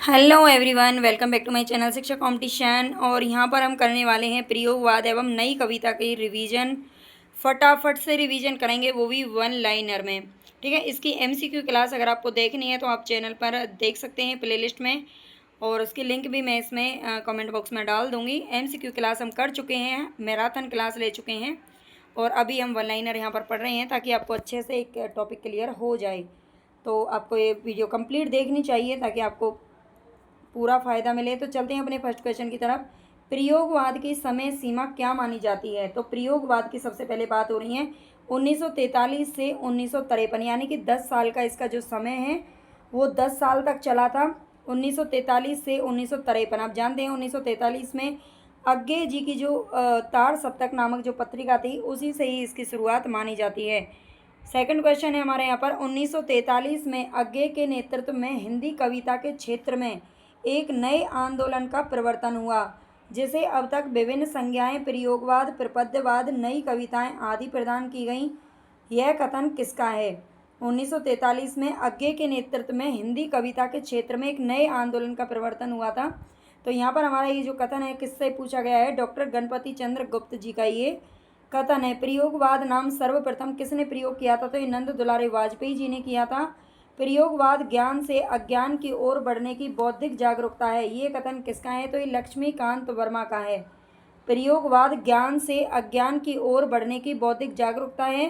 Hello everyone, welcome back to my channel Shiksha competition. और यहाँ पर हम करने वाले हैं प्रयोगवाद एवं नई कविता की रिवीजन। फटाफट से रिवीजन करेंगे, वो भी वन लाइनर में। ठीक है, इसकी एमसीक्यू क्लास अगर आपको देखनी है तो आप चैनल पर देख सकते हैं प्लेलिस्ट में, और उसकी लिंक भी मैं इसमें कमेंट बॉक्स में डाल दूँगी। एमसीक्यू क्लास हम कर चुके हैं, मैराथन क्लास ले चुके हैं, और अभी हम वन लाइनर यहाँ पर पढ़ रहे हैं ताकि आपको अच्छे से एक टॉपिक क्लियर हो जाए। तो आपको ये वीडियो कंप्लीट देखनी चाहिए ताकि आपको पूरा फ़ायदा मिले। तो चलते हैं अपने फर्स्ट क्वेश्चन की तरफ। प्रयोगवाद की समय सीमा क्या मानी जाती है? तो प्रयोगवाद की सबसे पहले बात हो रही है 1943 से 1953, यानी कि 10 साल का इसका जो समय है वो 10 साल तक चला था, 1943 से 1953। आप जानते हैं 1943 में अग्गे जी की जो तार सप्तक नामक जो पत्रिका थी, उसी से ही इसकी शुरुआत मानी जाती है। सेकंड क्वेश्चन है हमारे यहाँ पर, 1943 में अग्गे के नेतृत्व में हिंदी कविता के क्षेत्र में एक नए आंदोलन का प्रवर्तन हुआ, जिसे अब तक विभिन्न संज्ञाएं प्रयोगवाद, प्रपद्यवाद, नई कविताएं आदि प्रदान की गईं। यह कथन किसका है? 1943 में अग्गे के नेतृत्व में हिंदी कविता के क्षेत्र में एक नए आंदोलन का प्रवर्तन हुआ था। तो यहाँ पर हमारा ये जो कथन है किससे पूछा गया है? डॉक्टर गणपति चंद्र गुप्त जी का ये कथन है। प्रयोगवाद नाम सर्वप्रथम किसने प्रयोग किया था? तो ये नंद दुलारे वाजपेयी जी ने किया था। प्रयोगवाद ज्ञान से अज्ञान की ओर बढ़ने की बौद्धिक जागरूकता है, ये कथन किसका है? तो ये लक्ष्मीकांत वर्मा का है। प्रयोगवाद ज्ञान से अज्ञान की ओर बढ़ने की बौद्धिक जागरूकता है।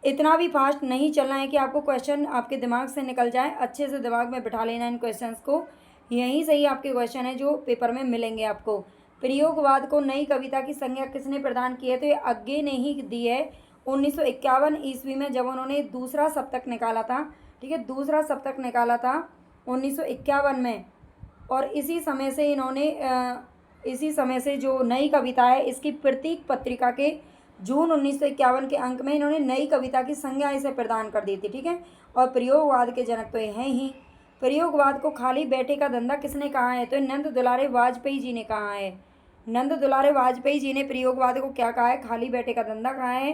इतना भी फास्ट नहीं चलना है कि आपको क्वेश्चन आपके दिमाग से निकल जाए, अच्छे से दिमाग में बिठा लेना इन क्वेश्चंस को। यहीं से ही आपके क्वेश्चन है जो पेपर में मिलेंगे आपको। प्रयोगवाद को नई कविता की संज्ञा किसने प्रदान की है? तो ये अग्गे ने ही दी है 1951 ईस्वी में, जब उन्होंने दूसरा सप्तक निकाला था। ठीक है, दूसरा सप्तक निकाला था 1951 में, और इसी समय से जो नई कविता है इसकी प्रतीक पत्रिका के जून 1951 के अंक में इन्होंने नई कविता की संज्ञा इसे प्रदान कर दी थी। ठीक है, और प्रयोगवाद के जनक तो ये हैं ही। प्रयोगवाद को खाली बैठे का धंधा किसने कहा है? तो नंद दुलारे वाजपेयी जी ने कहा है। नंद दुलारे वाजपेयी जी ने प्रयोगवाद को क्या कहा है? खाली बैठे का धंधा कहा है।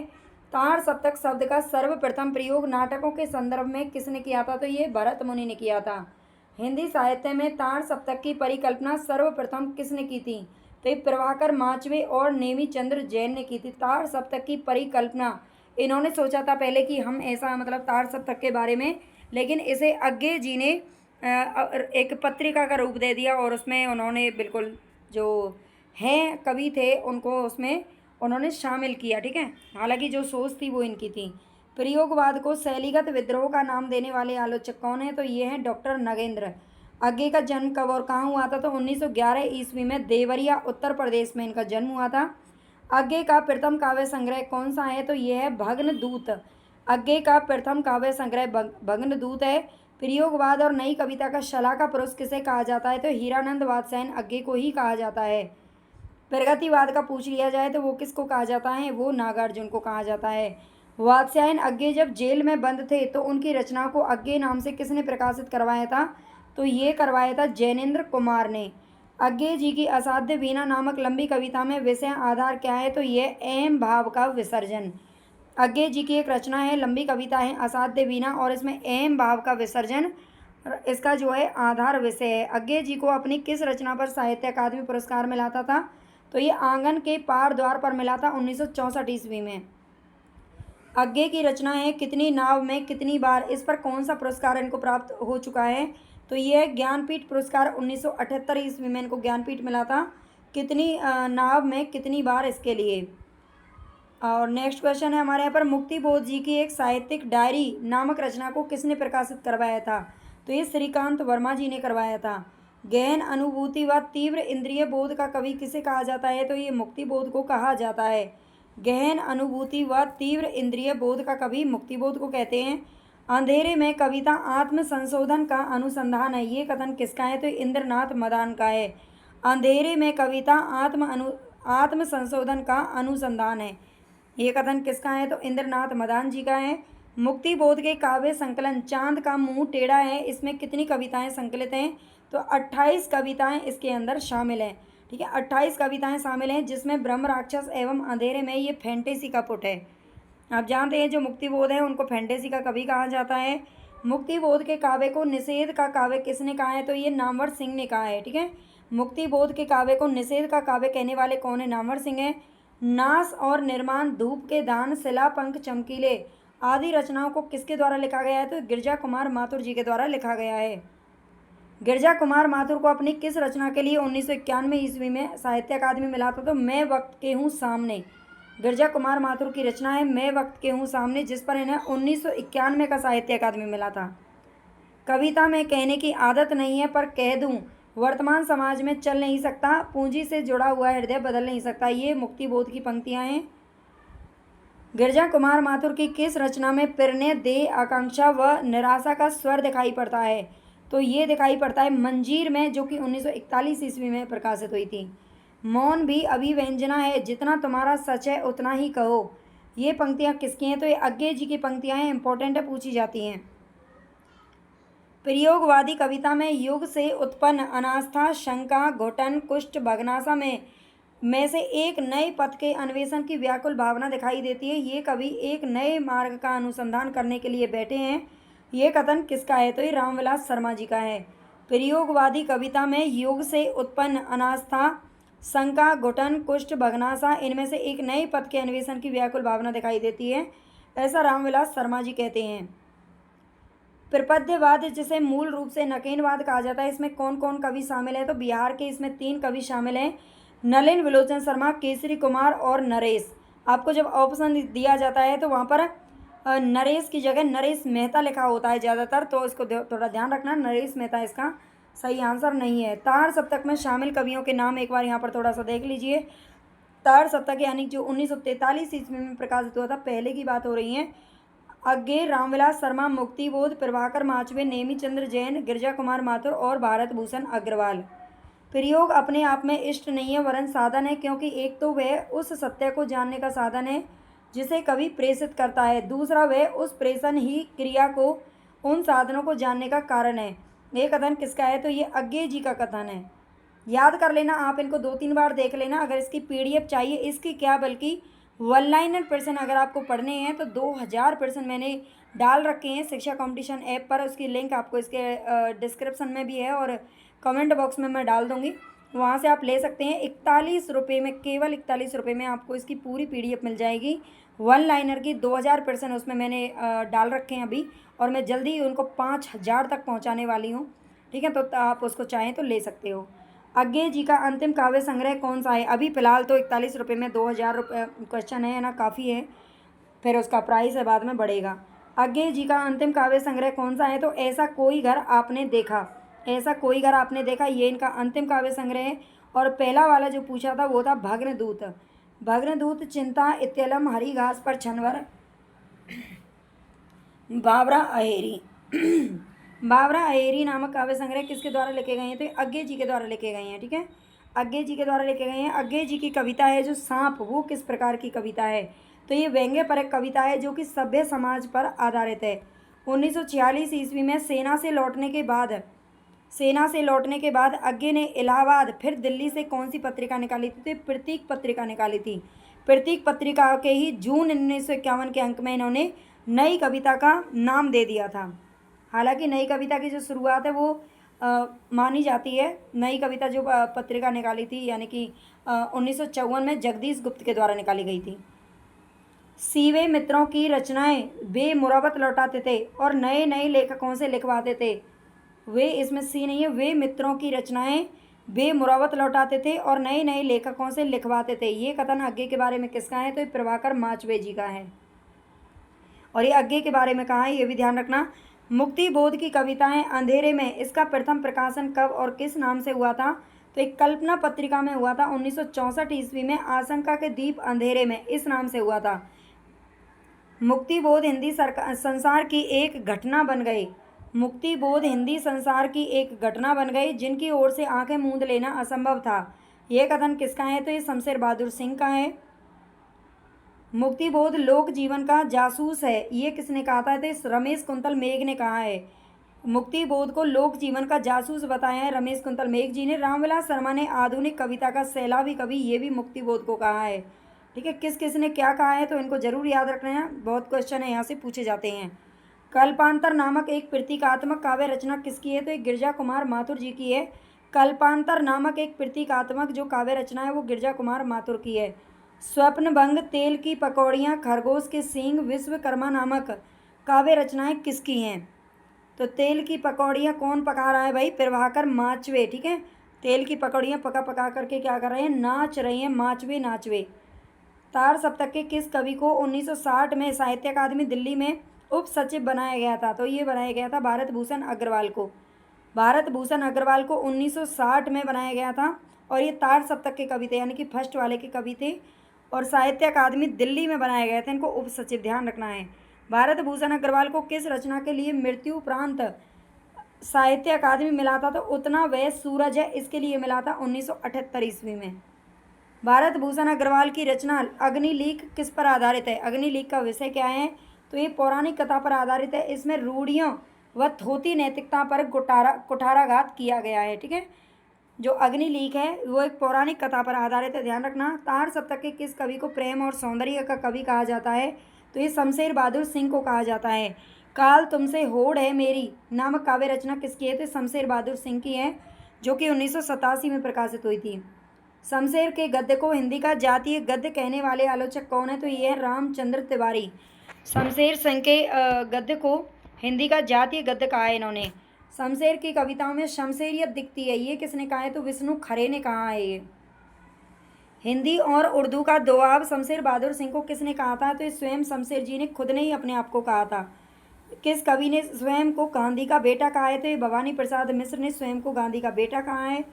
तार सप्तक शब्द का सर्वप्रथम प्रयोग नाटकों के संदर्भ में किसने किया था? तो ये भरत मुनि ने किया था। हिंदी साहित्य में तार सप्तक की परिकल्पना सर्वप्रथम किसने की थी? तो ये प्रभाकर माचवे और नेमी चंद्र जैन ने की थी। तार सप्तक की परिकल्पना इन्होंने सोचा था पहले कि हम ऐसा मतलब तार सप्तक के बारे में, लेकिन इसे अग्गे जी ने एक पत्रिका का रूप दे दिया, और उसमें उन्होंने बिल्कुल जो हैं कवि थे उनको उसमें उन्होंने शामिल किया। ठीक है, हालांकि जो सोच थी वो इनकी थी। प्रयोगवाद को शैलीगत विद्रोह का नाम देने वाले आलोचक कौन है? तो ये हैं डॉक्टर नगेंद्र। अग्गे का जन्म कब और कहाँ हुआ था? तो 1911 ईस्वी में देवरिया उत्तर प्रदेश में इनका जन्म हुआ था। अग्गे का प्रथम काव्य संग्रह कौन सा है? तो यह है भग्नदूत। अग्गे का प्रथम काव्य संग्रह भग्नदूत है। प्रयोगवाद और नई कविता का शलाका पुरुष किसे कहा जाता है? तो हीरानंद वात्स्यायन अग्गे को ही कहा जाता है। प्रगतिवाद का पूछ लिया जाए तो वो किसको कहा जाता है? वो नागार्जुन को कहा जाता है। वात्स्यायन अग्गे जब जेल में बंद थे तो उनकी रचना को अग्गे नाम से किसने प्रकाशित करवाया था? तो ये करवाया था जैनेन्द्र कुमार ने। अग्गे जी की असाध्य वीणा नामक लंबी कविता में विषय आधार क्या है? तो ये अहम भाव का विसर्जन। अग्गे जी की एक रचना है, लंबी कविता है असाध्य वीणा, और इसमें अहम भाव का विसर्जन इसका जो है आधार विषय है। अग्गे जी को अपनी किस रचना पर साहित्य अकादमी पुरस्कार मिला था? तो ये आंगन के पार द्वार पर मिला था 1964 ईस्वी में। अग्गे की रचना है कितनी नाव में कितनी बार, इस पर कौन सा पुरस्कार इनको प्राप्त हो चुका है? तो ये ज्ञानपीठ पुरस्कार 1978 ईस्वी में इनको ज्ञानपीठ मिला था, कितनी नाव में कितनी बार, इसके लिए। और नेक्स्ट क्वेश्चन है हमारे यहाँ पर, मुक्तिबोध जी की एक साहित्यिक डायरी नामक रचना को किसने प्रकाशित करवाया था? तो ये श्रीकांत वर्मा जी ने करवाया था। गहन अनुभूति व तीव्र इंद्रिय बोध का कवि किसे कहा जाता है? तो ये मुक्तिबोध को कहा जाता है। गहन अनुभूति व तीव्र इंद्रिय बोध का कवि मुक्तिबोध को कहते हैं। अंधेरे में कविता आत्म संशोधन का अनुसंधान है, ये कथन किसका है? तो इंद्रनाथ मदान का है। अंधेरे में कविता आत्म संशोधन का अनुसंधान है, ये कथन किसका है? तो इंद्रनाथ मदान जी का है। मुक्तिबोध के काव्य संकलन चांद का मुंह टेढ़ा है, इसमें कितनी कविताएं संकलित हैं? तो 28 कविताएं इसके अंदर शामिल हैं। ठीक है, 28 कविताएं शामिल हैं, जिसमें ब्रह्म राक्षस एवं अंधेरे में ये फैंटेसी का पुट है। आप जानते हैं जो मुक्तिबोध है उनको फैंटेसी का कवि कहा जाता है। मुक्ति बोध के काव्य को निषेध का काव्य किसने कहा है? तो ये नामवर सिंह ने कहा है। ठीक है, मुक्ति बोध के काव्य को निषेध का काव्य कहने वाले कौन है? नामवर सिंह है। नाश और निर्माण, धूप के दान, शिला पंख चमकीले आदि रचनाओं को किसके द्वारा लिखा गया है? तो गिरजा कुमार माथुर जी के द्वारा लिखा गया है। गिरजा कुमार माथुर को अपनी किस रचना के लिए 1991 ईस्वी में साहित्य अकादमी मिला था? तो मैं वक्त के हूँ सामने। गिरजा कुमार माथुर की रचना है मैं वक्त के हूँ सामने, जिस पर इन्हें 1991 का साहित्य अकादमी मिला था। कविता में कहने की आदत नहीं है पर कह दूं, वर्तमान समाज में चल नहीं सकता, पूंजी से जुड़ा हुआ हृदय बदल नहीं सकता। ये मुक्ति बोध की पंक्तियां हैं। गिरजा कुमार माथुर की किस रचना में प्रणय, देह, आकांक्षा व निराशा का स्वर दिखाई पड़ता है? तो ये दिखाई पड़ता है मंजीर में, जो कि 1941 ईस्वी में प्रकाशित हुई थी। मौन भी अभिव्यंजना है, जितना तुम्हारा सच है उतना ही कहो। ये पंक्तियां किसकी हैं? तो ये अज्ञे जी की पंक्तियां हैं, इंपॉर्टेंट है, पूछी जाती हैं। प्रयोगवादी कविता में युग से उत्पन्न अनास्था, शंका, घुटन, कुष्ठ, भग्नाशा में से एक नए पथ के अन्वेषण की व्याकुल भावना दिखाई देती है। ये कवि एक नए मार्ग का अनुसंधान करने के लिए बैठे हैं। ये कथन किसका है? तो ये रामविलास शर्मा जी का है। प्रयोगवादी कविता में युग से उत्पन्न अनास्था, शंका, घुटन, कुष्ठ, भग्नाशा इनमें से एक नए पथ के अन्वेषण की व्याकुल भावना दिखाई देती है, ऐसा रामविलास शर्मा जी कहते हैं। प्रपद्यवाद, जिसे मूल रूप से नकेनवाद कहा जाता है, इसमें कौन कौन कवि शामिल है? तो बिहार के इसमें 3 कवि शामिल हैं, नलिन विलोचन शर्मा, केसरी कुमार और नरेश। आपको जब ऑप्शन दिया जाता है तो वहाँ पर नरेश की जगह नरेश मेहता लिखा होता है ज़्यादातर, तो इसको थोड़ा ध्यान रखना, नरेश मेहता इसका सही आंसर नहीं है। तार सप्तक में शामिल कवियों के नाम एक बार यहाँ पर थोड़ा सा देख लीजिए। तार सप्तक यानी जो 1943 ईस्वी में प्रकाशित हुआ था, पहले की बात हो रही है। अज्ञे, रामविलास शर्मा, मुक्तिबोध, प्रभाकर माचवे, नेमीचंद्र जैन, गिरजा कुमार माथुर और भारत भूषण अग्रवाल। प्रयोग अपने आप में इष्ट नहीं है वरन साधन है, क्योंकि एक तो वह उस सत्य को जानने का साधन है जिसे कवि प्रेषित करता है, दूसरा वह उस प्रेषण ही क्रिया को, उन साधनों को जानने का कारण है। ये कथन किसका है? तो ये अज्ञे जी का कथन है। याद कर लेना, आप इनको 2-3 बार देख लेना। अगर इसकी PDF चाहिए, इसकी क्या बल्कि 1 लाइनर प्रश्न अगर आपको पढ़ने हैं तो 2000 प्रश्न मैंने डाल रखे हैं शिक्षा कंपटीशन ऐप पर। उसकी लिंक आपको इसके डिस्क्रिप्शन में भी है और कमेंट बॉक्स में मैं डाल दूंगी, वहाँ से आप ले सकते हैं। 41 रुपये में, केवल 41 रुपये में आपको इसकी पूरी PDF मिल जाएगी। 1 लाइनर की 2000 प्रश्न उसमें मैंने डाल रखे हैं अभी, और मैं जल्दी ही उनको 5000 तक पहुँचाने वाली हूँ। ठीक है, तो आप उसको चाहें तो ले सकते हो। अज्ञे जी का अंतिम काव्य संग्रह कौन सा है? अभी फ़िलहाल तो 41 रुपये में 2000 रुपये क्वेश्चन है ना, काफ़ी है, फिर उसका प्राइस है बाद में बढ़ेगा। अज्ञे जी का अंतिम काव्य संग्रह कौन सा है? तो ऐसा कोई घर आपने देखा, ऐसा कोई घर आपने देखा, ये इनका अंतिम काव्य संग्रह है। और पहला वाला जो पूछा था वो था भग्नदूत। भग्नदूत, चिंता, इत्यलम, हरी घास पर छनवर, बावरा अहेरी। बावरा अहेरी नामक काव्य संग्रह किसके द्वारा लिखे गए हैं? तो अज्ञे जी के द्वारा लिखे गए हैं। ठीक है, अज्ञे जी के द्वारा लिखे गए हैं। अज्ञे जी की कविता है जो सांप, वो किस प्रकार की कविता है? तो ये व्यंग्यपरक कविता है जो कि सभ्य समाज पर आधारित है। 1946 ईस्वी में सेना से लौटने के बाद अज्ञे ने इलाहाबाद फिर दिल्ली से कौन सी पत्रिका निकाली थी? तो प्रतीक पत्रिका निकाली थी। प्रतीक पत्रिका के ही जून 1951 के अंक में इन्होंने नई कविता का नाम दे दिया था। हालांकि नई कविता की जो शुरुआत है वो मानी जाती है। नई कविता जो पत्रिका निकाली थी यानी कि 1954 में जगदीश गुप्त के द्वारा निकाली गई थी। सीवे मित्रों की रचनाएं वे मुरावत लौटाते थे और नए नए लेखकों से लिखवाते थे। वे, इसमें सी नहीं है, वे मित्रों की रचनाएं वे मुरावत लौटाते थे और नए नए लेखकों से लिखवाते थे। ये कथन अज्ञे के बारे में किसका है? तो ये प्रभाकर माचवे जी का है। और ये अज्ञे के बारे में कहा है, ये भी ध्यान रखना। मुक्ति बोध की कविताएं अंधेरे में, इसका प्रथम प्रकाशन कब और किस नाम से हुआ था? तो एक कल्पना पत्रिका में हुआ था 1964 ईस्वी में। आशंका के दीप अंधेरे में, इस नाम से हुआ था। मुक्ति बोध हिंदी संसार की एक घटना बन गई। मुक्ति बोध हिंदी संसार की एक घटना बन गई जिनकी ओर से आंखें मूंद लेना असंभव था। यह कथन किसका है? तो ये शमशेर बहादुर सिंह का है। मुक्ति बोध लोक जीवन का जासूस है, ये किसने कहा था? तो रमेश कुंतल मेघ ने कहा है। मुक्ति बोध को लोक जीवन का जासूस बताया है रमेश कुंतल मेघ जी ने। रामविलास शर्मा ने आधुनिक कविता का सैलाबी कवि, ये भी मुक्ति बोध को कहा है। ठीक है, किस किस ने क्या कहा है तो इनको जरूर याद रखना है, बहुत क्वेश्चन है यहाँ से पूछे जाते हैं। कल्पांतर नामक एक प्रतीकात्मक काव्य रचना किसकी है? तो ये गिरजा कुमार माथुर जी की है। कल्पांतर नामक एक प्रतीकात्मक जो काव्य रचना है वो गिरजा कुमार माथुर की है। स्वप्नभंग, तेल की पकौड़ियाँ, खरगोश के सींग, विश्वकर्मा नामक काव्य रचनाएं किसकी हैं? तो तेल की पकौड़ियाँ कौन पका रहा है भाई? प्रभाकर माचवे। ठीक है, तेल की पकौड़ियाँ पका पका करके क्या कर रहे हैं? नाच रहे हैं, माचवे नाचवे। तार सप्तक के किस कवि को 1960 में साहित्य अकादमी दिल्ली में उप सचिव बनाया गया था? तो ये बनाया गया था भारत भूषण अग्रवाल को। भारत भूषण अग्रवाल को 1960 में बनाया गया था और ये तार सप्तक के कवि थे, यानी कि फर्स्ट वाले के कवि थे और साहित्य अकादमी दिल्ली में बनाए गए थे। इनको उप सचिव ध्यान रखना है। भारत भूषण अग्रवाल को किस रचना के लिए मृत्यु उपरांत साहित्य अकादमी मिला था? तो उतना वह सूरज है, इसके लिए मिला था 1978 ईस्वी में। भारत भूषण अग्रवाल की रचना अग्निलीक किस पर आधारित है? अग्निलीक का विषय क्या है? तो ये पौराणिक कथा पर आधारित है। इसमें रूढ़ियों व थोती नैतिकता पर कुठाराघात किया गया है। ठीक है, जो अग्निलीक है वो एक पौराणिक कथा पर आधारित है, ध्यान रखना। तार सप्तक के किस कवि को प्रेम और सौंदर्य का कवि कहा जाता है? तो ये शमशेर बहादुर सिंह को कहा जाता है। काल तुमसे होड़ है मेरी नामक काव्य रचना किसकी है? तो शमशेर बहादुर सिंह की है, जो कि 1987 में प्रकाशित हुई थी। शमशेर के गद्य को हिंदी का जातीय गद्य कहने वाले आलोचक कौन है? तो ये है रामचंद्र तिवारी। शमशेर सिंह के गद्य को हिंदी का जातीय गद्य कहा है इन्होंने। शमशेर की कविताओं में शमशेरियत दिखती है, ये किसने कहा है? तो विष्णु खरे ने कहा है। ये हिंदी और उर्दू का दोआब शमशेर बहादुर सिंह को किसने कहा था? तो स्वयं शमशेर जी ने खुद ने ही अपने आप को कहा था। किस कवि ने स्वयं को गांधी का बेटा कहा है? तो ये भवानी प्रसाद मिश्र ने स्वयं को गांधी का बेटा कहा है।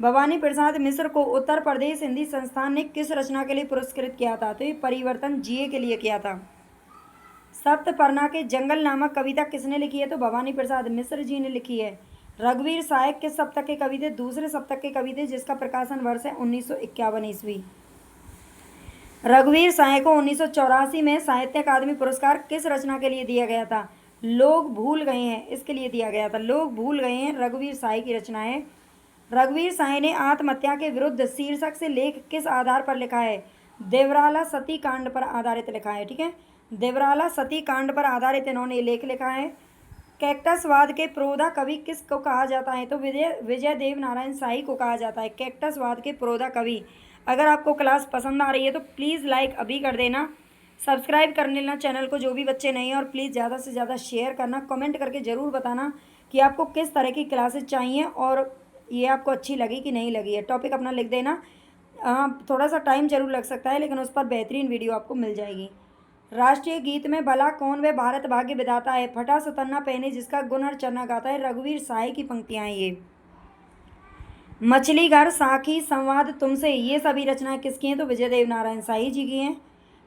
भवानी प्रसाद मिश्र को उत्तर प्रदेश हिंदी संस्थान ने किस रचना के लिए पुरस्कृत किया था? तो ये परिवर्तन जिए के लिए किया था। सप्तपर्णा के जंगल नामक कविता किसने लिखी है? तो भवानी प्रसाद मिश्र जी ने लिखी है। रघुवीर सहाय किस सप्तक के कवि थे? दूसरे सप्तक के कवि थे, जिसका प्रकाशन वर्ष है 1951 ईस्वी। रघुवीर सहाय को 1984 में साहित्य अकादमी पुरस्कार किस रचना के लिए दिया गया था? लोग भूल गए हैं, इसके लिए दिया गया था। लोग भूल गए हैं रघुवीर सहाय की रचना है। रघुवीर सहाय ने आत्महत्या के विरुद्ध शीर्षक से लेख किस आधार पर लिखा है? देवराला सती कांड पर आधारित लिखा है। ठीक है, देवराला सती कांड पर आधारित इन्होंने लेख लिखा है। कैक्टसवाद के प्रोधा कवि किसको कहा जाता है? तो विजय देव नारायण शाही को कहा जाता है कैक्टसवाद के प्रोधा कवि। अगर आपको क्लास पसंद आ रही है तो प्लीज़ लाइक अभी कर देना, सब्सक्राइब कर लेना चैनल को जो भी बच्चे नहीं हैं, और प्लीज़ ज़्यादा से ज़्यादा शेयर करना। कमेंट करके ज़रूर बताना कि आपको किस तरह की क्लासेस चाहिए और ये आपको अच्छी लगी कि नहीं लगी है। टॉपिक अपना लिख देना। थोड़ा सा टाइम जरूर लग सकता है, लेकिन उस पर बेहतरीन वीडियो आपको मिल जाएगी। राष्ट्रीय गीत में भला कौन वे भारत भाग्य विधाता है? फटा सुतन्ना पहने जिसका गुनहर चरना गाता है। रघुवीर सहाय की पंक्तियाँ ये। मछली घर, साखी, संवाद तुमसे, ये सभी रचनाएं किसकी हैं? तो विजय देव नारायण शाही जी की हैं।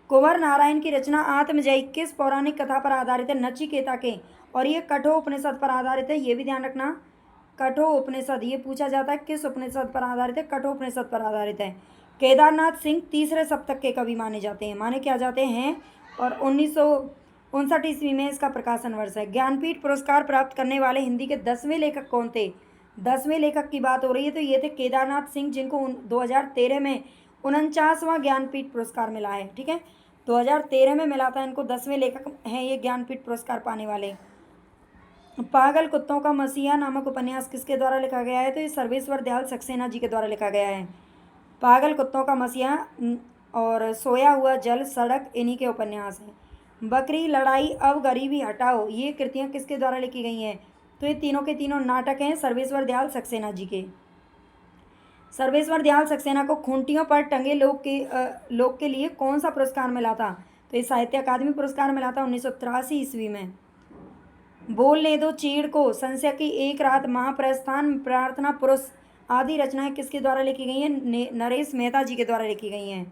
कुंवर नारायण की रचना आत्मजयी किस पौराणिक कथा पर आधारित है? नचिकेता के, और ये कठोपनिषद पर आधारित है, ये भी ध्यान रखना। कठोपनिषद, ये पूछा जाता है किस उपनिषद पर आधारित है? कठोपनिषद पर आधारित है। केदारनाथ सिंह तीसरे सप्तक के कवि माने जाते हैं, माने क्या जाते हैं, और 1959 ईस्वी में इसका प्रकाशन वर्ष है। ज्ञानपीठ पुरस्कार प्राप्त करने वाले हिंदी के 10वें लेखक कौन थे? 10वें लेखक की बात हो रही है तो ये थे केदारनाथ सिंह, जिनको 2013 में 49वां ज्ञानपीठ पुरस्कार मिला है। ठीक है, 2013 में मिला था इनको। 10वें लेखक हैं ये ज्ञानपीठ पुरस्कार पाने वाले। पागल कुत्तों का मसीहा नामक उपन्यास किसके द्वारा लिखा गया है? तो ये सर्वेश्वर दयाल सक्सेना जी के द्वारा लिखा गया है। पागल कुत्तों का मसीहा और सोया हुआ जल, सड़क, इन्हीं के उपन्यास हैं। बकरी लड़ाई, अब गरीबी हटाओ, ये कृतियाँ किसके द्वारा लिखी गई हैं? तो ये तीनों के तीनों नाटक हैं सर्वेश्वर दयाल सक्सेना जी के। सर्वेश्वर दयाल सक्सेना को खूंटियों पर टंगे लोग के लिए कौन सा पुरस्कार मिला था? तो ये साहित्य अकादमी पुरस्कार मिला था 1983 ईस्वी में। बोलने दो चीड़ को, संशय की एक रात, महाप्रस्थान, प्रार्थना पुरुष आदि रचनाएं किसके द्वारा लिखी गई हैं? नरेश मेहता जी के द्वारा लिखी गई हैं।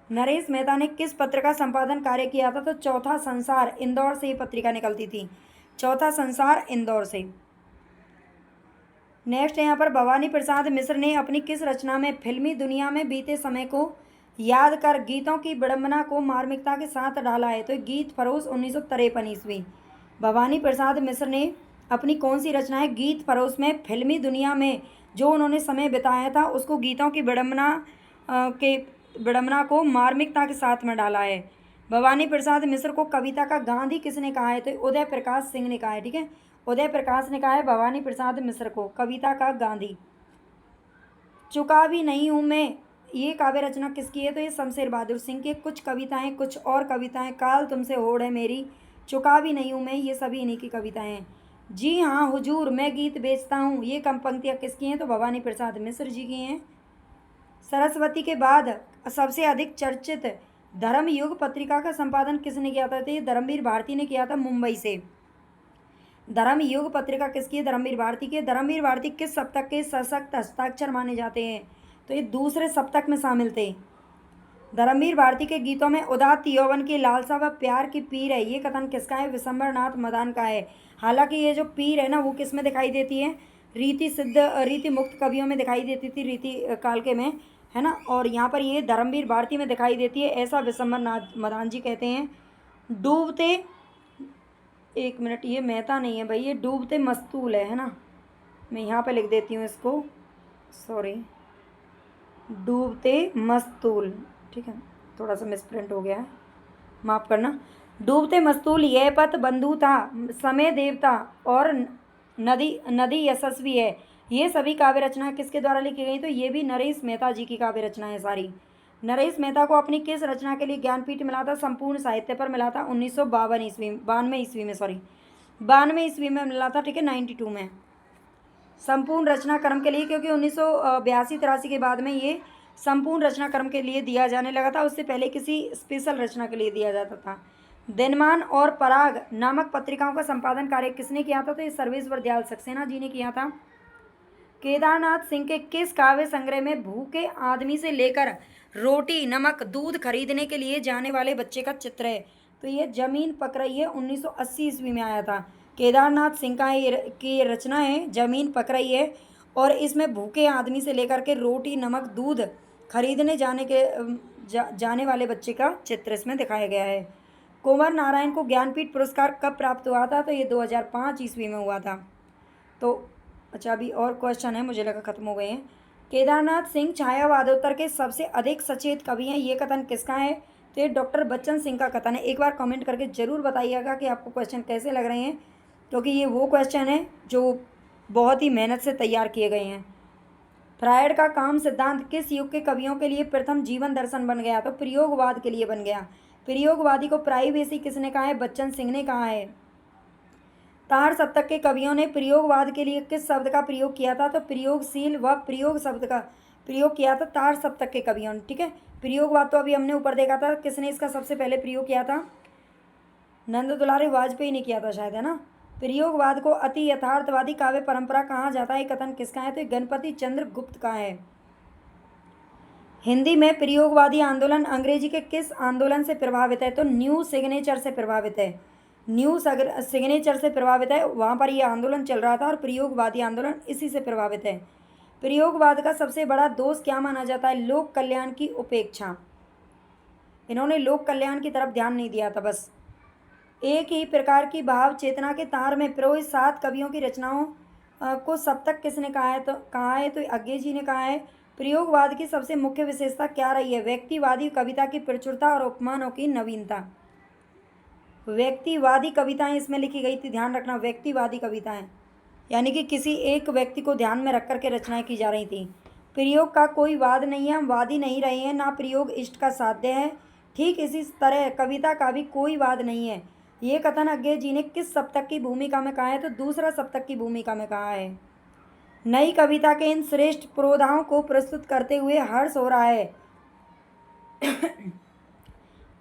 नरेश मेहता ने किस पत्र का संपादन कार्य किया था? तो चौथा संसार, इंदौर से ये पत्रिका निकलती थी। चौथा संसार इंदौर से। नेक्स्ट यहाँ पर भवानी प्रसाद मिश्र ने अपनी किस रचना में फिल्मी दुनिया में बीते समय को याद कर गीतों की विडंबना को मार्मिकता के साथ डाला है? तो गीत फरोश 1953 ईस्वी। भवानी प्रसाद मिश्र ने अपनी कौन सी रचना है? गीत फरोश में फिल्मी दुनिया में जो उन्होंने समय बिताया था उसको गीतों की विडंबना को मार्मिकता के साथ में डाला है। भवानी प्रसाद मिश्र को कविता का गांधी किसने कहा है? तो उदय प्रकाश सिंह ने कहा है। ठीक है, उदय प्रकाश ने कहा है भवानी प्रसाद मिश्र को कविता का गांधी। चुका भी नहीं हूँ मैं, ये काव्य रचना किसकी है? तो ये शमशेर बहादुर सिंह की कुछ कविताएं, कुछ और कविताएं, काल तुमसे होड़ है मेरी, चुका भी नहीं हूँ मैं, ये सभी इन्हीं की कविताएं हैं। जी हाँ हुजूर मैं गीत बेचता हूँ, ये कम पंक्तियाँ किसकी हैं? तो भवानी प्रसाद मिश्र जी की हैं। सरस्वती के बाद सबसे अधिक चर्चित धर्म युग पत्रिका का संपादन किसने किया था? तो ये धर्मवीर भारती ने किया था, मुंबई से। धर्म युग पत्रिका किसकी है? धर्मवीर भारती के। धर्मवीर भारती किस सप्तक के सशक्त हस्ताक्षर माने जाते हैं? तो ये दूसरे सप्तक में शामिल थे। धर्मवीर भारती के गीतों में उदात्त यौवन की लालसा व प्यार की पीर है, ये कथन किसका है? विशंबरनाथ मदान का है। हालांकि ये जो पीर है ना वो किस में दिखाई देती है? रीति सिद्ध रीति मुक्त कवियों में दिखाई देती थी, रीति काल के में, है ना। और यहाँ पर ये धर्मवीर भारती में दिखाई देती है, ऐसा विशंबरनाथ मदान जी कहते हैं। डूबते, एक मिनट, ये मेहता नहीं है भाई, ये डूबते मस्तूल है ना। मैं यहाँ पे लिख देती हूँ इसको, सॉरी, डूबते मस्तूल। ठीक है, थोड़ा सा मिसप्रिंट हो गया है, माफ़ करना। डूबते मस्तूल, यह पथ बंधु था, समय देवता और नदी नदी यशस्वी है, ये सभी काव्य रचना किसके द्वारा लिखी गई? तो ये भी नरेश मेहता जी की काव्य रचना है सारी। नरेश मेहता को अपनी किस रचना के लिए ज्ञानपीठ मिला था? संपूर्ण साहित्य पर मिला था 1952 ईस्वी, 92 ईस्वी में मिला था। ठीक है, 92 में संपूर्ण रचना क्रम के लिए, क्योंकि 1982-83 के बाद में ये संपूर्ण रचना क्रम के लिए दिया जाने लगा था, उससे पहले किसी स्पेशल रचना के लिए दिया जाता था। दिनमान और पराग नामक पत्रिकाओं का संपादन कार्य किसने किया था? तो ये सर्वेश्वर दयाल सक्सेना जी ने किया था। केदारनाथ सिंह के किस काव्य संग्रह में भूखे आदमी से लेकर रोटी नमक दूध खरीदने के लिए जाने वाले बच्चे का चित्र है? तो ये जमीन पक रही है, 1980 ईस्वी में आया था। केदारनाथ सिंह का की रचना है जमीन पक रही है, और इसमें भूखे आदमी से लेकर के रोटी नमक दूध खरीदने जाने वाले बच्चे का चित्र इसमें दिखाया गया है। कुंवर नारायण को ज्ञानपीठ पुरस्कार कब प्राप्त हुआ था? तो ये 2005 ईस्वी में हुआ था। तो अच्छा, अभी और क्वेश्चन है, मुझे लगा खत्म हो गए हैं। केदारनाथ सिंह छायावादोत्तर के सबसे अधिक सचेत कवि हैं, ये कथन किसका है? तो ये डॉक्टर बच्चन सिंह का कथन है। एक बार कमेंट करके ज़रूर बताइएगा कि आपको क्वेश्चन कैसे लग रहे हैं, क्योंकि ये वो क्वेश्चन है जो बहुत ही मेहनत से तैयार किए गए हैं। फ्रायड का काम सिद्धांत किस युग के कवियों के लिए प्रथम जीवन दर्शन बन गया? तो प्रयोगवाद के लिए बन गया। प्रयोगवादी को प्राइवेसी किसने कहा है? बच्चन सिंह ने कहा है। तार सप्तक के कवियों ने प्रयोगवाद के लिए किस शब्द का प्रयोग किया था? तो प्रयोगशील व प्रयोग शब्द का प्रयोग किया था तार सप्तक के कवियों ने। ठीक है, प्रयोगवाद तो अभी हमने ऊपर देखा था, किसने इसका सबसे पहले प्रयोग किया था? नंद दुलारे वाजपेयी ने किया था शायद, है ना। प्रयोगवाद को अति यथार्थवादी काव्य परंपरा कहा जाता है, कथन किसका है? तो गणपति चंद्र गुप्त का है। हिंदी में प्रयोगवादी आंदोलन अंग्रेजी के किस आंदोलन से प्रभावित है? तो न्यू सिग्नेचर से प्रभावित है। न्यू सिग्नेचर से प्रभावित है, वहाँ पर ये आंदोलन चल रहा था, और प्रयोगवादी आंदोलन इसी से प्रभावित है। प्रयोगवाद का सबसे बड़ा दोष क्या माना जाता है? लोक कल्याण की उपेक्षा। इन्होंने लोक कल्याण की तरफ ध्यान नहीं दिया था बस। एक ही प्रकार की भाव चेतना के तार में पिरोई 7 कवियों की रचनाओं को सप्तक किसने कहा है? तो अज्ञे जी ने कहा है। प्रयोगवाद की सबसे मुख्य विशेषता क्या रही है? व्यक्तिवादी कविता की प्रचुरता और उपमानों की नवीनता। व्यक्तिवादी कविताएं इसमें लिखी गई थी, ध्यान रखना, व्यक्तिवादी कविताएं, यानी कि किसी एक व्यक्ति को ध्यान में रख करके रचनाएं की जा रही थी। प्रयोग का कोई वाद नहीं है, हम वादी नहीं रहे हैं, ना प्रयोग इष्ट का साध्य है। ठीक इसी तरह कविता का भी कोई वाद नहीं है। ये कथन अज्ञे जी ने किस सप्तक की भूमिका में कहा है? तो दूसरा सप्तक की भूमिका में कहा है। नई कविता के इन श्रेष्ठ प्रोधाओं को प्रस्तुत करते हुए हर्ष हो रहा है,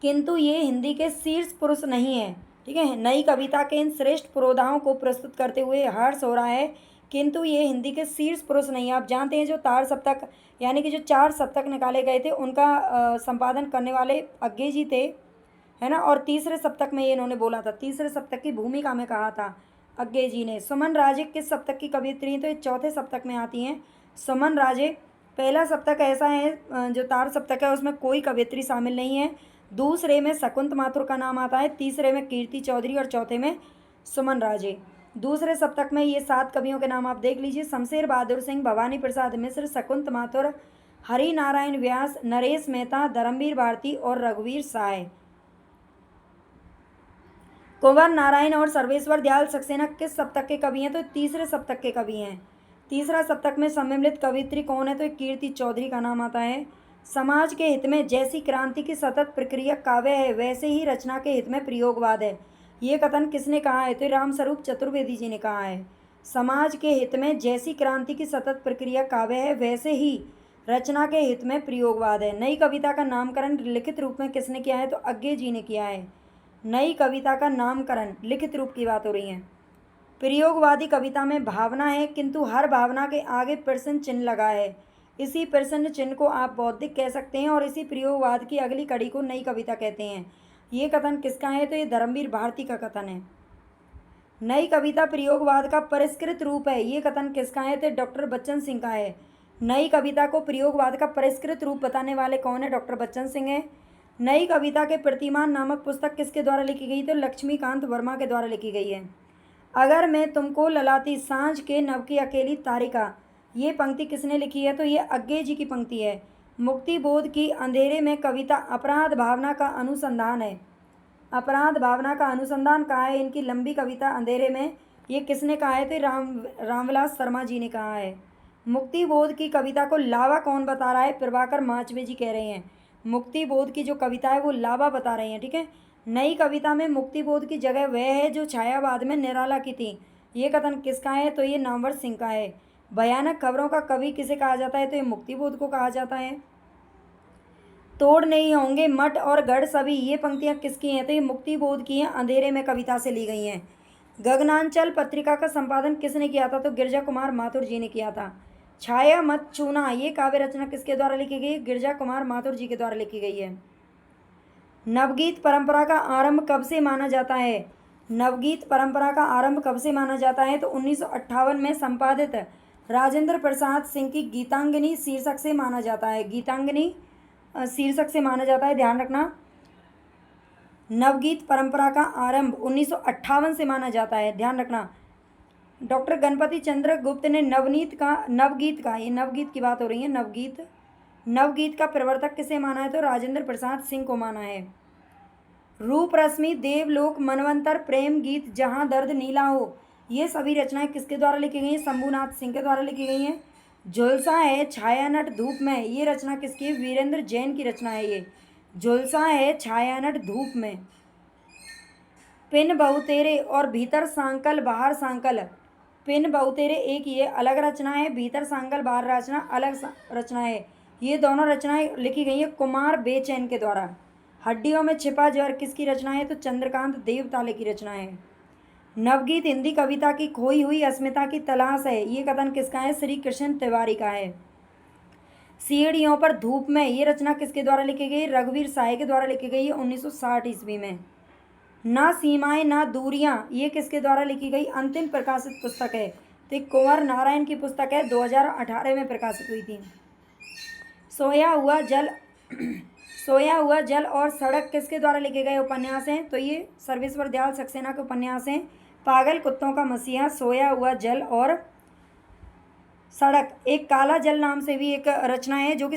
किंतु ये हिंदी के शीर्ष पुरुष नहीं है। ठीक है, नई कविता के इन श्रेष्ठ प्रोधाओं को प्रस्तुत करते हुए हर्ष हो रहा है, किंतु ये हिंदी के शीर्ष पुरुष नहीं है। आप जानते हैं जो तार सप्तक यानी कि जो 4 सप्तक निकाले गए थे उनका संपादन करने वाले अज्ञे जी थे, है ना। और तीसरे सप्तक में ये इन्होंने बोला था, तीसरे सप्तक की भूमिका में कहा था अज्ञे जी ने। सुमन राजे किस सप्तक की कवियत्री हैं? तो ये चौथे सप्तक में आती हैं सुमन राजे। पहला सप्तक ऐसा है जो तार सप्तक है उसमें कोई कवियत्री शामिल नहीं है। दूसरे में शकुंत माथुर का नाम आता है, तीसरे में कीर्ति चौधरी और चौथे में सुमन राजे। दूसरे सप्तक में ये 7 कवियों के नाम आप देख लीजिए, शमशेर बहादुर सिंह, भवानी प्रसाद मिश्र, शकुंत माथुर, हरि नारायण व्यास, नरेश मेहता, धर्मवीर भारती और रघुवीर साय। कुंवर नारायण और सर्वेश्वर दयाल सक्सेना किस सप्तक के कवि हैं? तो तीसरे सप्तक के कवि हैं। तीसरा सप्तक में सम्मिलित कवियत्री कौन है? तो कीर्ति चौधरी का नाम आता है। समाज के हित में जैसी क्रांति की सतत प्रक्रिया काव्य है, वैसे ही रचना के हित में प्रयोगवाद है। ये कथन किसने कहा है? तो रामस्वरूप चतुर्वेदी जी ने कहा है। समाज के हित में जैसी क्रांति की सतत प्रक्रिया काव्य है, वैसे ही रचना के हित में प्रयोगवाद है। नई कविता का नामकरण लिखित रूप में किसने किया है? तो अज्ञे जी ने किया है। नई कविता का नामकरण लिखित रूप की बात हो रही है। प्रयोगवादी कविता में भावना है, किंतु हर भावना के आगे प्रश्न चिन्ह लगा है। इसी प्रश्न चिन्ह को आप बौद्धिक कह सकते हैं और इसी प्रयोगवाद की अगली कड़ी को नई कविता कहते हैं। ये कथन किसका है? तो ये धर्मवीर भारती का कथन है। नई कविता प्रयोगवाद का परिष्कृत रूप है। ये कथन किसका है? तो डॉक्टर बच्चन सिंह का है। नई कविता को प्रयोगवाद का परिष्कृत रूप बताने वाले कौन है? डॉक्टर बच्चन सिंह है। नई कविता के प्रतिमान नामक पुस्तक किसके द्वारा लिखी गई? तो लक्ष्मीकांत वर्मा के द्वारा लिखी गई है। अगर मैं तुमको ललाती सांझ के नव की अकेली तारिका, ये पंक्ति किसने लिखी है? तो ये अज्ञे जी की पंक्ति है। मुक्ति बोध की अंधेरे में कविता अपराध भावना का अनुसंधान है। अपराध भावना का अनुसंधान कहा है इनकी लंबी कविता अंधेरे में। ये किसने कहा है? तो रामविलास शर्मा जी ने कहा है। मुक्ति बोध की कविता को लावा कौन बता रहा है? प्रभाकर माचवे जी कह रहे हैं। मुक्ति बोध की जो कविता है वो लावा बता रहे हैं, ठीक है। नई कविता में मुक्ति बोध की जगह वह है जो छायावाद में निराला की थी। ये कथन किसका है? तो ये नामवर सिंह का है। भयानक खबरों का कवि किसे कहा जाता है? तो ये मुक्ति बोध को कहा जाता है। तोड़ नहीं होंगे मठ और गढ़ सभी, ये पंक्तियाँ किसकी हैं? तो ये मुक्ति बोध की हैं, अंधेरे में कविता से ली गई हैं। गगनांचल पत्रिका का संपादन किसने किया था? तो गिरजा कुमार माथुर जी ने किया था। छाया मत छूना, ये काव्य रचना किसके द्वारा लिखी गई? गिरजा कुमार माथुर जी के द्वारा लिखी गई है। नवगीत परंपरा का आरंभ कब से माना जाता है? नवगीत परंपरा का आरंभ कब से माना जाता है? तो 1958 में संपादित राजेंद्र प्रसाद सिंह की गीतांगनी शीर्षक से माना जाता है। गीतांगनी शीर्षक से माना जाता है, ध्यान रखना। नवगीत परंपरा का आरंभ 1958 से माना जाता है, ध्यान रखना। डॉक्टर गणपति चंद्र गुप्त ने नवगीत का ये नवगीत की बात हो रही है, नवगीत का प्रवर्तक किसे माना है? तो राजेंद्र प्रसाद सिंह को माना है। रूप रश्मि, देवलोक, मनवंतर, प्रेम गीत, जहां दर्द नीला हो, ये सभी रचनाएं किसके द्वारा लिखी गई हैं? शंभुनाथ सिंह के द्वारा लिखी गई हैं। झुलसा है छायानट धूप में, ये रचना किसकी है? वीरेंद्र जैन की रचना है ये। झुलसा है छायानट धूप में। पिन बहुतेरे और भीतर सांकल बाहर सांकल, पिन बहुतेरे एक ये अलग रचना है, भीतर सांकल बाहर रचना अलग रचना है। ये दोनों रचनाएं लिखी गई है कुमार बेचैन के द्वारा। हड्डियों में छिपा जहर किसकी रचना है? तो चंद्रकांत देवताले की रचना है। नवगीत हिंदी कविता की खोई हुई अस्मिता की तलाश है, ये कथन किसका है? श्री कृष्ण तिवारी का है। सीढ़ियों पर धूप में, ये रचना किसके द्वारा लिखी गई? रघुवीर साय के द्वारा लिखी गई है 1960 ईस्वी में। ना सीमाएं ना दूरियां, ये किसके द्वारा लिखी गई? अंतिम प्रकाशित पुस्तक है, तो कुंवर नारायण की पुस्तक है, 2018 में प्रकाशित हुई थी। सोया हुआ जल और सड़क किसके द्वारा लिखे गए उपन्यास हैं? तो ये सर्वेश्वर दयाल सक्सेना के उपन्यास हैं। पागल कुत्तों का मसीहा, सोया हुआ जल और सड़क। एक काला जल नाम से भी एक रचना है जो कि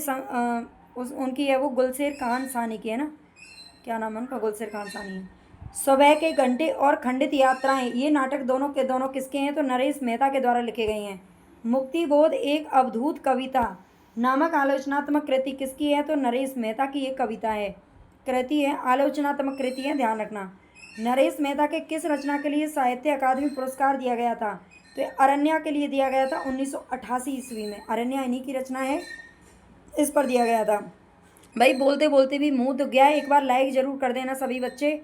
उनकी है, वो गुलशेर खान सानी की है ना, क्या नाम है उनका? गुलशेर खान सानी है। सुबह के घंटे और खंडित यात्राएं, ये नाटक दोनों के दोनों किसके हैं? तो नरेश मेहता के द्वारा लिखे गए हैं। मुक्ति बोध एक अवधूत कविता नामक आलोचनात्मक कृति किसकी है? तो नरेश मेहता की एक कविता है, कृति है, आलोचनात्मक कृति है, ध्यान रखना। नरेश मेहता के किस रचना के लिए साहित्य अकादमी पुरस्कार दिया गया था? तो अरण्या के लिए दिया गया था 1988 ईस्वी में। अरण्या इन्हीं की रचना है, इस पर दिया गया था। भाई बोलते बोलते भी मुंह दुख गया है, एक बार लाइक ज़रूर कर देना सभी बच्चे।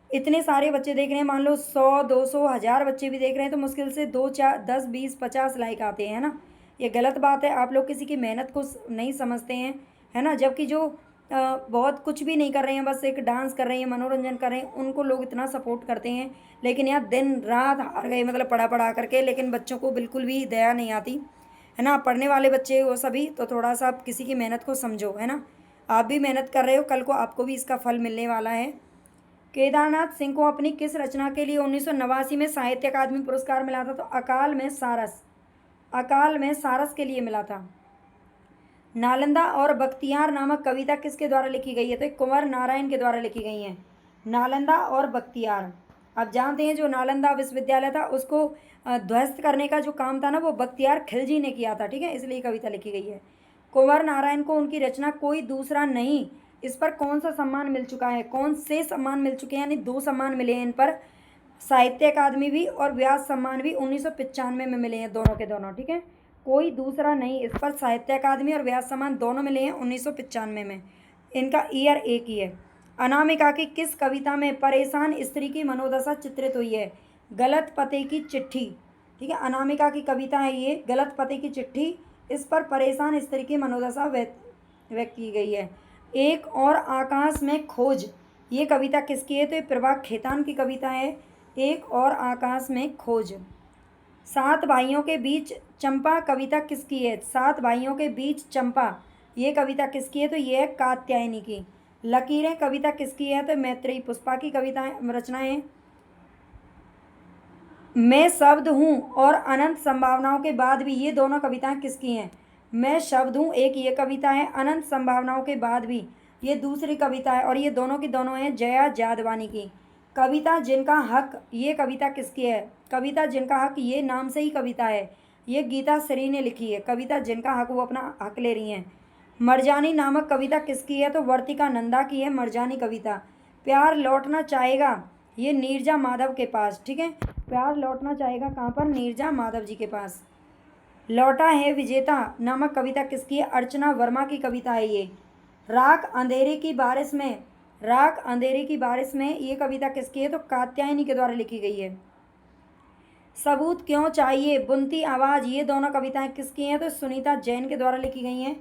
इतने सारे बच्चे देख रहे हैं, मान लो 100 200 1000 बच्चे भी देख रहे हैं तो मुश्किल से 2 4 10 20 50 लाइक आते हैं ना। ये गलत बात है, आप लोग किसी की मेहनत को नहीं समझते हैं, है ना। जबकि जो बहुत कुछ भी नहीं कर रहे हैं, बस एक डांस कर रहे हैं, मनोरंजन कर रहे हैं, उनको लोग इतना सपोर्ट करते हैं। लेकिन यार दिन रात हार गए, मतलब पढ़ा करके, लेकिन बच्चों को बिल्कुल भी दया नहीं आती, है ना। पढ़ने वाले बच्चे वो सभी, तो थोड़ा सा आप किसी की मेहनत को समझो, है ना। आप भी मेहनत कर रहे हो, कल को आपको भी इसका फल मिलने वाला है। केदारनाथ सिंह को अपनी किस रचना के लिए 1989 में साहित्य अकादमी पुरस्कार मिला था? तो अकाल में सारस के लिए मिला था। नालंदा और बख्तियार नामक कविता किसके द्वारा लिखी गई है? तो कुंवर नारायण के द्वारा लिखी गई है, नालंदा और बख्तियार। आप जानते हैं जो नालंदा विश्वविद्यालय था उसको ध्वस्त करने का जो काम था ना वो बख्तियार खिलजी ने किया था, ठीक है, इसलिए कविता लिखी गई है। कुंवर नारायण को उनकी रचना कोई दूसरा नहीं, इस पर कौन सा सम्मान मिल चुका है, कौन से सम्मान मिल चुके हैं, यानी 2 सम्मान मिले हैं इन पर, साहित्य अकादमी भी और व्यास सम्मान भी 1995 में मिले हैं, दोनों के दोनों, ठीक है, कोई दूसरा नहीं, इस पर साहित्य अकादमी और व्यास सम्मान दोनों मिले हैं 1995 में। इनका ईयर एक ही है। अनामिका की किस कविता में परेशान स्त्री की मनोदशा चित्रित हुई है? गलत पते की चिट्ठी, ठीक है, अनामिका की कविता है ये, गलत पते की चिट्ठी, इस पर परेशान स्त्री की मनोदशा व्यक्त की गई है। एक और आकाश में खोज, ये कविता किसकी है? तो ये प्रभात खेतान की कविता है, एक और आकाश में खोज। 7 भाइयों के बीच चंपा कविता किसकी है? 7 भाइयों के बीच चंपा, ये कविता किसकी है? तो ये है कात्यायनी की। लकीरें कविता किसकी है? तो मैत्रेयी पुष्पा की कविताएं रचनाएं। मैं शब्द हूँ और अनंत संभावनाओं के बाद भी, ये दोनों कविताएं किसकी हैं? मैं शब्द हूँ एक ये कविता है, अनंत संभावनाओं के बाद भी ये दूसरी कविता है, और ये दोनों की दोनों हैं जया जादवानी की। कविता जिनका हक, ये कविता किसकी है? कविता जिनका हक, ये नाम से ही कविता है, ये गीता श्री ने लिखी है। कविता जिनका हक, वो अपना हक ले रही हैं। मरजानी नामक कविता किसकी है? तो वर्तिका नंदा की है मरजानी कविता। प्यार लौटना चाहेगा, ये नीरजा माधव के पास, ठीक है, प्यार लौटना चाहेगा कहाँ पर? नीरजा माधव जी के पास। लौटा है विजेता नामक कविता किसकी है? अर्चना वर्मा की कविता है ये। राख अंधेरे की बारिश में, राख अंधेरे की बारिश में, ये कविता किसकी है? तो कात्यायनी के द्वारा लिखी गई है। सबूत क्यों चाहिए, बुनती आवाज़, ये दोनों कविताएं किसकी हैं? तो सुनीता जैन के द्वारा लिखी गई हैं।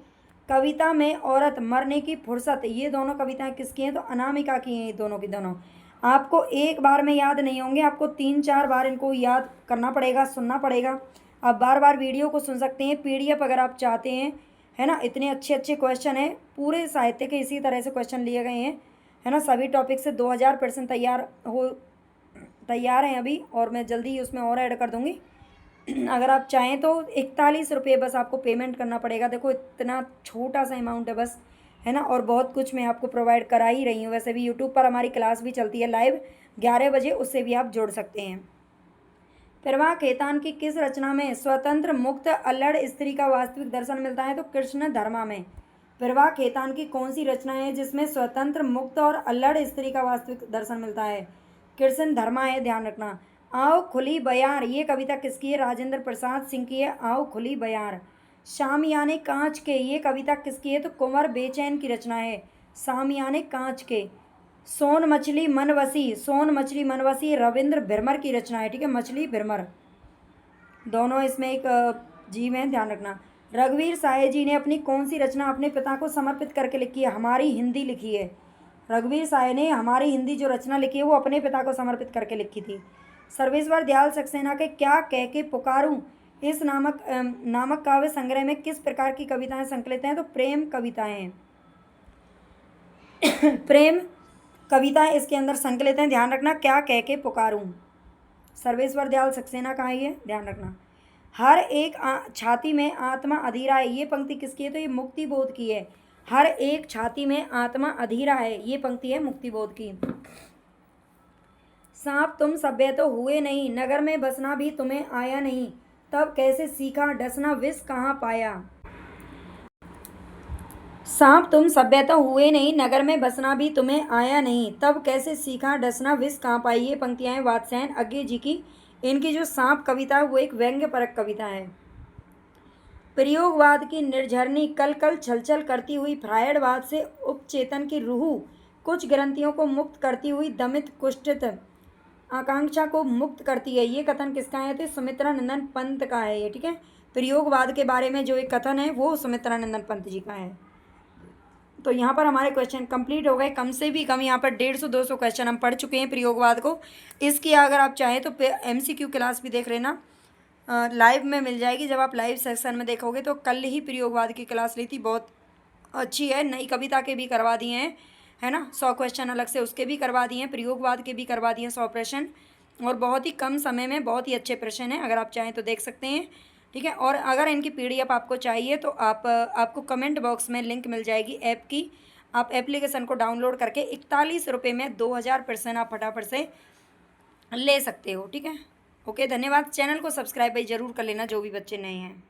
कविता में औरत, मरने की फुर्सत, ये दोनों कविताएं किसकी हैं? तो अनामिका की हैं ये दोनों की दोनों। आपको एक बार में याद नहीं होंगे, आपको 3-4 बार इनको याद करना पड़ेगा, सुनना पड़ेगा। आप बार बार वीडियो को सुन सकते हैं, पीडीएफ अगर आप चाहते हैं, है ना, इतने अच्छे अच्छे क्वेश्चन हैं, पूरे साहित्य के इसी तरह से क्वेश्चन लिए गए हैं, है ना, सभी टॉपिक से 2000% तैयार हैं अभी, और मैं जल्दी ही उसमें और ऐड कर दूँगी। अगर आप चाहें तो 41 रुपये बस आपको पेमेंट करना पड़ेगा। देखो इतना छोटा सा अमाउंट है बस, है ना, और बहुत कुछ मैं आपको प्रोवाइड करा ही रही हूँ। वैसे भी यूट्यूब पर हमारी क्लास भी चलती है लाइव 11 बजे, उससे भी आप जुड़ सकते हैं। प्रवाह खेतान की किस रचना में स्वतंत्र मुक्त अल्लड़ स्त्री का वास्तविक दर्शन मिलता है? तो कृष्ण धर्मा में। प्रवाह खेतान की कौन सी रचना है जिसमें स्वतंत्र मुक्त और अल्लड़ स्त्री का वास्तविक दर्शन मिलता है? कृष्ण धर्मा है, ध्यान रखना। आओ खुली बयार, ये कविता किसकी है? राजेंद्र प्रसाद सिंह की है, आओ खुली बयार। शामियाने कांच के, ये कविता किसकी है? तो कुंवर बेचैन की रचना है, शामियाने कांच के। सोन मछली मनवसी, सोन मछली मनवसी रविंद्र भिरमर की रचना है, ठीक है, मछली भिरमर, दोनों इसमें एक जीव है, ध्यान रखना। रघुवीर साय जी ने अपनी कौन सी रचना अपने पिता को समर्पित करके लिखी है? हमारी हिंदी लिखी है। रघुवीर साय ने हमारी हिंदी जो रचना लिखी है वो अपने पिता को समर्पित करके लिखी थी। सर्वेश्वर दयाल सक्सेना के क्या कह के पुकारूं, इस नामक काव्य संग्रह में किस प्रकार की कविताएं संकलित हैं? तो प्रेम कविताएं प्रेम कविताएं इसके अंदर संकलित हैं, ध्यान रखना। क्या कह के पुकारूं, सर्वेश्वर दयाल सक्सेना का ही है, ध्यान रखना। हर एक छाती में आत्मा अधीरा है, ये पंक्ति किसकी है? तो ये मुक्ति बोध की है। हर एक छाती में आत्मा अधीरा है, ये पंक्ति है मुक्ति बोध की। सांप तुम सभ्य तो हुए नहीं, नगर में बसना भी तुम्हें आया नहीं, तब कैसे सीखा डसना विष कहाँ पाया? सांप तुम सभ्य तो हुए नहीं, नगर में बसना भी तुम्हें आया नहीं, तब कैसे सीखा डसना विष कहाँ पाई, ये पंक्तियां हैं वात्स्यायन अज्ञे जी की। इनकी जो सांप कविता है वो एक व्यंग्यपरक कविता है। प्रयोगवाद की निर्झरनी कल कल छलछल करती हुई फ्रायडवाद से उपचेतन की रूह कुछ ग्रंथियों को मुक्त करती हुई दमित कुष्ठित आकांक्षा को मुक्त करती है, ये कथन किसका है? तो सुमित्रानंदन पंत का है ये, ठीक है। प्रयोगवाद के बारे में जो एक कथन है वो सुमित्रानंदन पंत जी का है। तो यहाँ पर हमारे क्वेश्चन कंप्लीट हो गए, कम से भी कम यहाँ पर 150-200 क्वेश्चन हम पढ़ चुके हैं प्रयोगवाद को। इसकी अगर आप चाहें तो MCQ क्लास भी देख लेना, लाइव में मिल जाएगी। जब आप लाइव सेशन में देखोगे तो कल ही प्रयोगवाद की क्लास ली थी, बहुत अच्छी है। नई कविता के भी करवा दिए हैं, है ना, 100 क्वेश्चन अलग से उसके भी करवा दिए हैं, प्रयोगवाद के भी करवा दिए हैं 100 प्रश्न, और बहुत ही कम समय में बहुत ही अच्छे प्रश्न हैं। अगर आप चाहें तो देख सकते हैं, ठीक है। और अगर इनकी PDF आपको चाहिए तो आपको कमेंट बॉक्स में लिंक मिल जाएगी ऐप की। आप एप्लीकेशन को डाउनलोड करके 41 रुपये में 2000 प्रश्न आप फटाफट से ले सकते हो। ठीक है, ओके, धन्यवाद। चैनल को सब्सक्राइब भाई ज़रूर कर लेना जो भी बच्चे नए हैं।